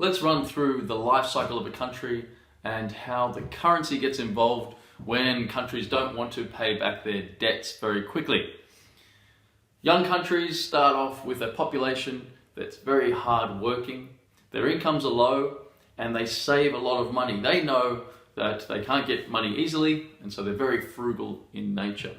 Let's run through the life cycle of a country and how the currency gets involved when countries don't want to pay back their debts very quickly. Young countries start off with a population that's very hard working, their incomes are low, and they save a lot of money. They know that they can't get money easily, and so they're very frugal in nature.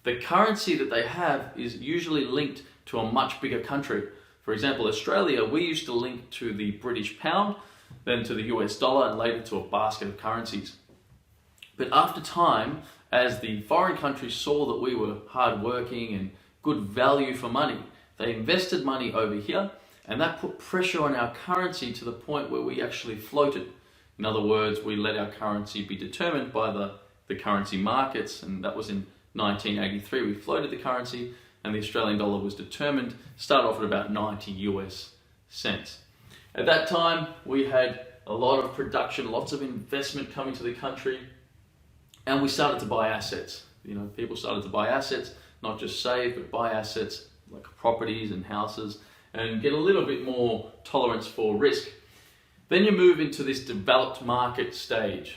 The currency that they have is usually linked to a much bigger country. For example, Australia, we used to link to the British pound, then to the US dollar, and later to a basket of currencies. But after time, as the foreign countries saw that we were hardworking and good value for money, they invested money over here, and that put pressure on our currency to the point where we actually floated. In other words, we let our currency be determined by the currency markets, and that was in 1983. We floated the currency, and the Australian dollar was determined, started off at about 90 US cents. At that time, we had a lot of production, lots of investment coming to the country, and we started to buy assets. People started to buy assets, not just save, but buy assets like properties and houses, and get a little bit more tolerance for risk. Then you move into this developed market stage,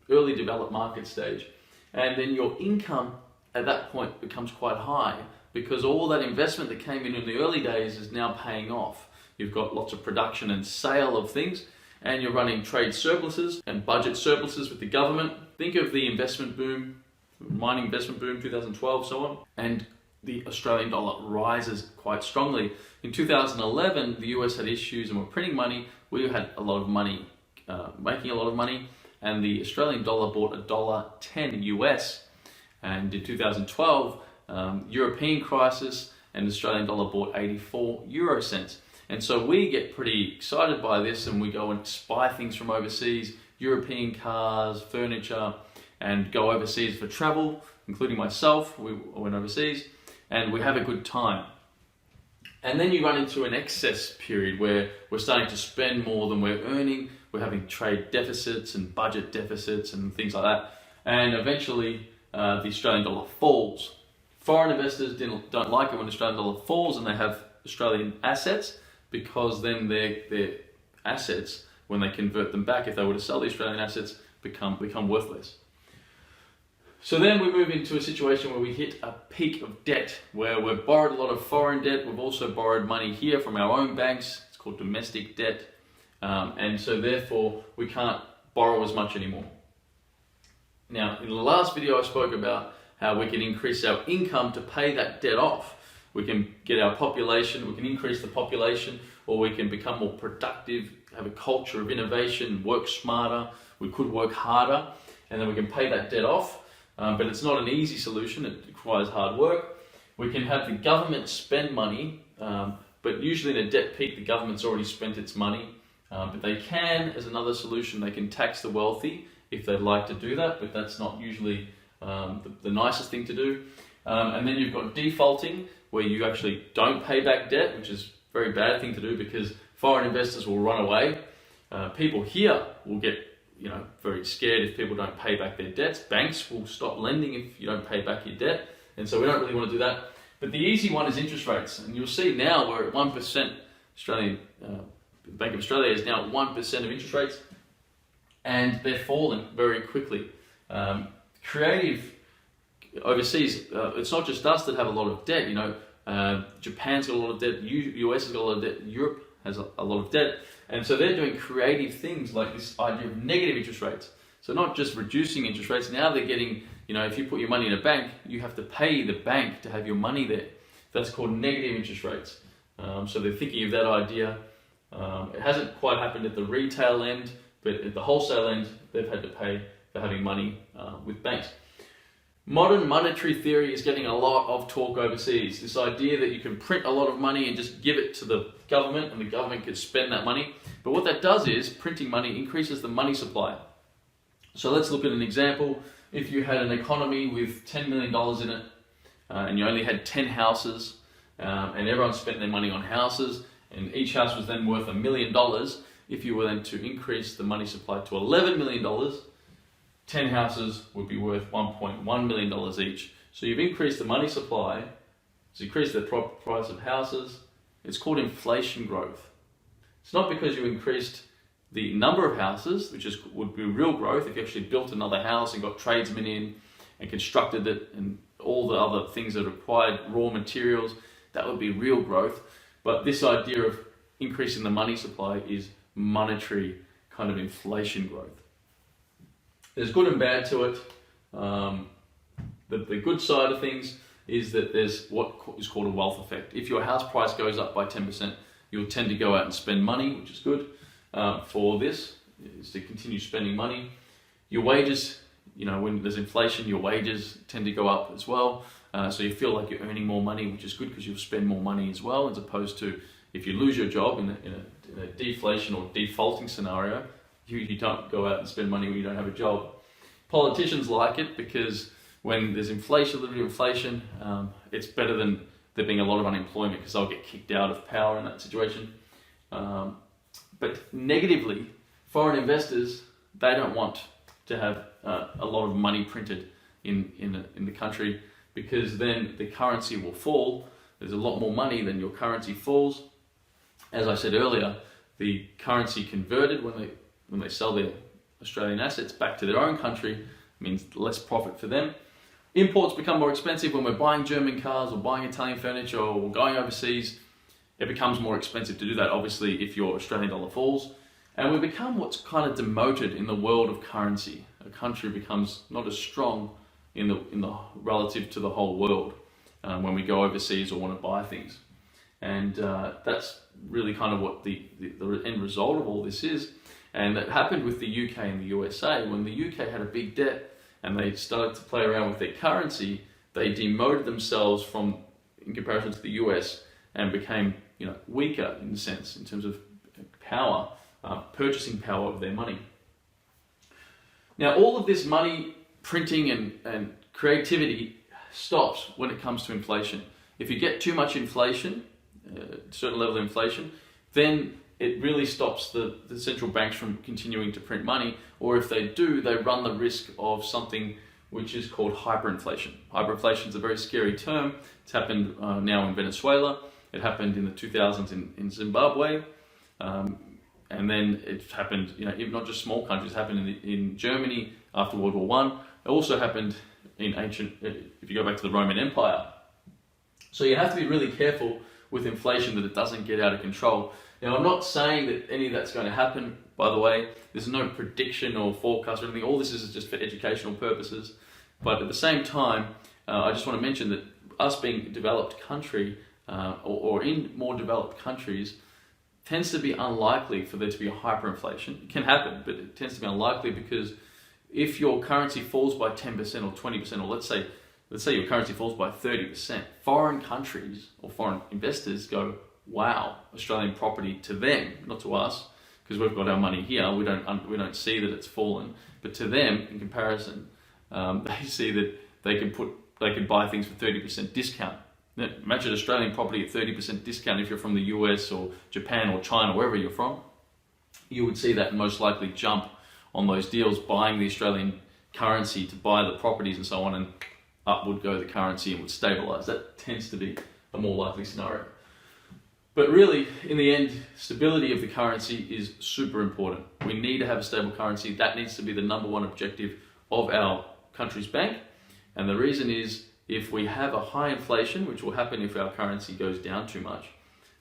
early developed market stage, and then your income at that point becomes quite high because all that investment that came in the early days is now paying off. You've got lots of production and sale of things, and you're running trade surpluses and budget surpluses with the government. Think of the investment boom, mining investment boom, 2012, so on, and the Australian dollar rises quite strongly. In 2011, the US had issues and were printing money. We had a lot of money, making a lot of money, and the Australian dollar bought $1.10 US. And in 2012, European crisis, and the Australian dollar bought 84 euro cents. And so we get pretty excited by this, and we go and spy things from overseas, European cars, furniture, and go overseas for travel, including myself. We went overseas, and we have a good time. And then you run into an excess period where we're starting to spend more than we're earning. We're having trade deficits and budget deficits and things like that. And eventually, the Australian dollar falls. Foreign investors don't like it when the Australian dollar falls and they have Australian assets, because then their assets, when they convert them back, if they were to sell the Australian assets, become worthless. So then we move into a situation where we hit a peak of debt, where we've borrowed a lot of foreign debt. We've also borrowed money here from our own banks. It's called domestic debt. And so therefore, we can't borrow as much anymore. Now, in the last video, I spoke about how we can increase our income to pay that debt off. We can get our population, we can increase the population, or we can become more productive, have a culture of innovation, work smarter. We could work harder, and then we can pay that debt off. But it's not an easy solution. It requires hard work. We can have the government spend money, but usually in a debt peak, the government's already spent its money. But they can, as another solution, they can tax the wealthy if they'd like to do that, but that's not usually the nicest thing to do. And then you've got defaulting, where you actually don't pay back debt, which is a very bad thing to do because foreign investors will run away. People here will get very scared if people don't pay back their debts. Banks will stop lending if you don't pay back your debt, and so we don't really want to do that. But the easy one is interest rates, and you'll see now we're at 1%. Bank of Australia is now at 1% of interest rates, and they're falling very quickly. Creative overseas, it's not just us that have a lot of debt. Japan's got a lot of debt, US has got a lot of debt, Europe has a lot of debt, and so they're doing creative things like this idea of negative interest rates. So not just reducing interest rates, now they're getting, if you put your money in a bank, you have to pay the bank to have your money there. That's called negative interest rates. So they're thinking of that idea. It hasn't quite happened at the retail end, but at the wholesale end, they've had to pay for having money with banks. Modern monetary theory is getting a lot of talk overseas. This idea that you can print a lot of money and just give it to the government, and the government can spend that money. But what that does is, printing money increases the money supply. So let's look at an example. If you had an economy with $10 million in it, and you only had 10 houses, and everyone spent their money on houses, and each house was then worth $1 million, if you were then to increase the money supply to $11 million, 10 houses would be worth $1.1 million each. So you've increased the money supply, it's increased the price of houses. It's called inflation growth. It's not because you increased the number of houses, which would be real growth if you actually built another house and got tradesmen in and constructed it and all the other things that required raw materials. That would be real growth. But this idea of increasing the money supply is monetary kind of inflation growth. There's good and bad to it. The good side of things is that there's what is called a wealth effect. If your house price goes up by 10%, you'll tend to go out and spend money, which is good for this, is to continue spending money. Your wages, when there's inflation, your wages tend to go up as well. So you feel like you're earning more money, which is good because you'll spend more money as well, as opposed to if you lose your job in a deflation or defaulting scenario, you don't go out and spend money when you don't have a job. Politicians like it because when there's inflation, a little bit of inflation, it's better than there being a lot of unemployment because they'll get kicked out of power in that situation. But negatively, foreign investors, they don't want to have a lot of money printed in the country, because then the currency will fall. There's a lot more money, then your currency falls. As I said earlier, the currency converted when they sell their Australian assets back to their own country means less profit for them. Imports become more expensive when we're buying German cars or buying Italian furniture or going overseas. It becomes more expensive to do that, obviously, if your Australian dollar falls. And we become what's kind of demoted in the world of currency. A country becomes not as strong in the relative to the whole world when we go overseas or want to buy things. And that's really kind of what the end result of all this is. And that happened with the UK and the USA. When the UK had a big debt and they started to play around with their currency, they demoted themselves in comparison to the US, and became weaker in a sense in terms of power, purchasing power of their money. Now all of this money printing and creativity stops when it comes to inflation. If you get too much inflation, a certain level of inflation, then it really stops the central banks from continuing to print money, or if they do, they run the risk of something which is called hyperinflation. Hyperinflation is a very scary term. It's happened now in Venezuela. It happened in the 2000s in Zimbabwe. And then it happened, even not just small countries, it happened in Germany after World War I. It also happened in if you go back to the Roman Empire. So you have to be really careful with inflation that it doesn't get out of control. Now, I'm not saying that any of that's going to happen, by the way. There's no prediction or forecast or anything. All this is just for educational purposes. But at the same time, I just want to mention that us being a developed country, or in more developed countries, tends to be unlikely for there to be a hyperinflation. It can happen, but it tends to be unlikely because if your currency falls by 10% or 20%, or let's say your currency falls by 30%, foreign countries or foreign investors go, wow, Australian property, to them, not to us, because we've got our money here. We don't see that it's fallen, but to them, in comparison, they see that they can buy things for 30% discount. Now, imagine Australian property at 30% discount. If you're from the US or Japan or China, wherever you're from, you would see that most likely jump on those deals, buying the Australian currency to buy the properties and so on, and up would go the currency and would stabilize. That tends to be a more likely scenario. But really, in the end, stability of the currency is super important. We need to have a stable currency. That needs to be the number one objective of our country's bank. And the reason is, if we have a high inflation, which will happen if our currency goes down too much,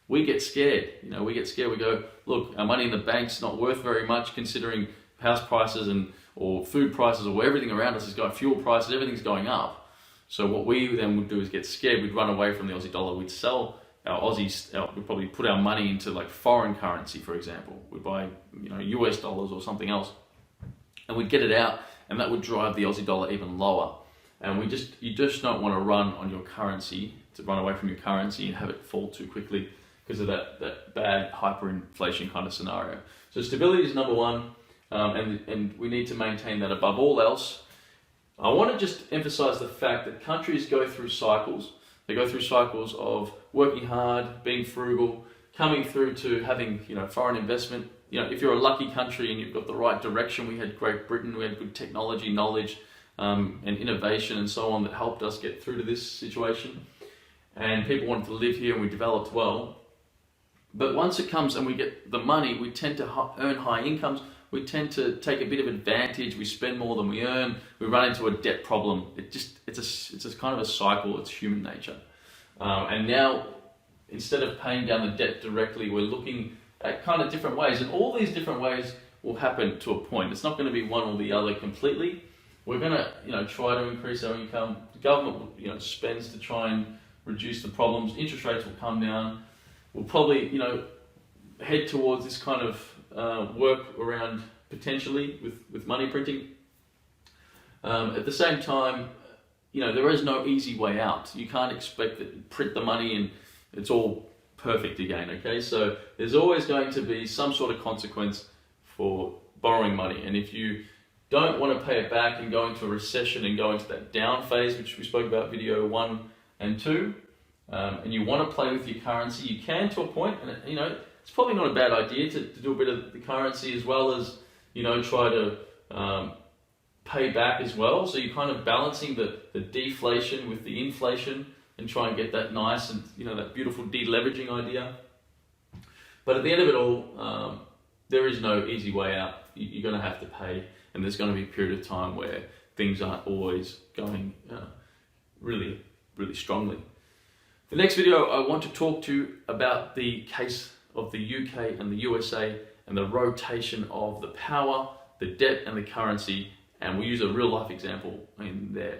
we get scared. We get scared. We go, look, our money in the bank's not worth very much considering house prices or food prices or everything around us is going, fuel prices, everything's going up. So what we then would do is get scared. We'd run away from the Aussie dollar. We'd sell our Aussies, we'd probably put our money into like foreign currency, for example. We'd buy, US dollars or something else, and we'd get it out, and that would drive the Aussie dollar even lower. And you just don't want to run on your currency, to run away from your currency and have it fall too quickly because of that bad hyperinflation kind of scenario. So stability is number one, and we need to maintain that above all else. I want to just emphasize the fact that countries go through cycles. They go through cycles of working hard, being frugal, coming through to having foreign investment. If you're a lucky country and you've got the right direction, we had Great Britain, we had good technology, knowledge, and innovation and so on that helped us get through to this situation. And people wanted to live here and we developed well. But once it comes and we get the money, we tend to earn high incomes. We tend to take a bit of advantage. We spend more than we earn. We run into a debt problem. It's a kind of a cycle. It's human nature. And now, instead of paying down the debt directly, we're looking at kind of different ways. And all these different ways will happen to a point. It's not going to be one or the other completely. We're going to, try to increase our income. The government, spends to try and reduce the problems. Interest rates will come down. We'll probably, head towards this kind of work around potentially with money printing. At the same time, there is no easy way out. You can't expect that you print the money and it's all perfect again, okay? So there's always going to be some sort of consequence for borrowing money. And if you don't want to pay it back and go into a recession and go into that down phase, which we spoke about video 1 and 2, and you want to play with your currency, you can to a point, and it's probably not a bad idea to do a bit of the currency as well as, try to pay back as well. So you're kind of balancing the deflation with the inflation and try and get that nice and, that beautiful deleveraging idea. But at the end of it all, there is no easy way out. You're going to have to pay, and there's going to be a period of time where things aren't always going really, really strongly. The next video, I want to talk to you about the case of the UK and the USA and the rotation of the power, the debt and the currency, and we'll use a real life example in there.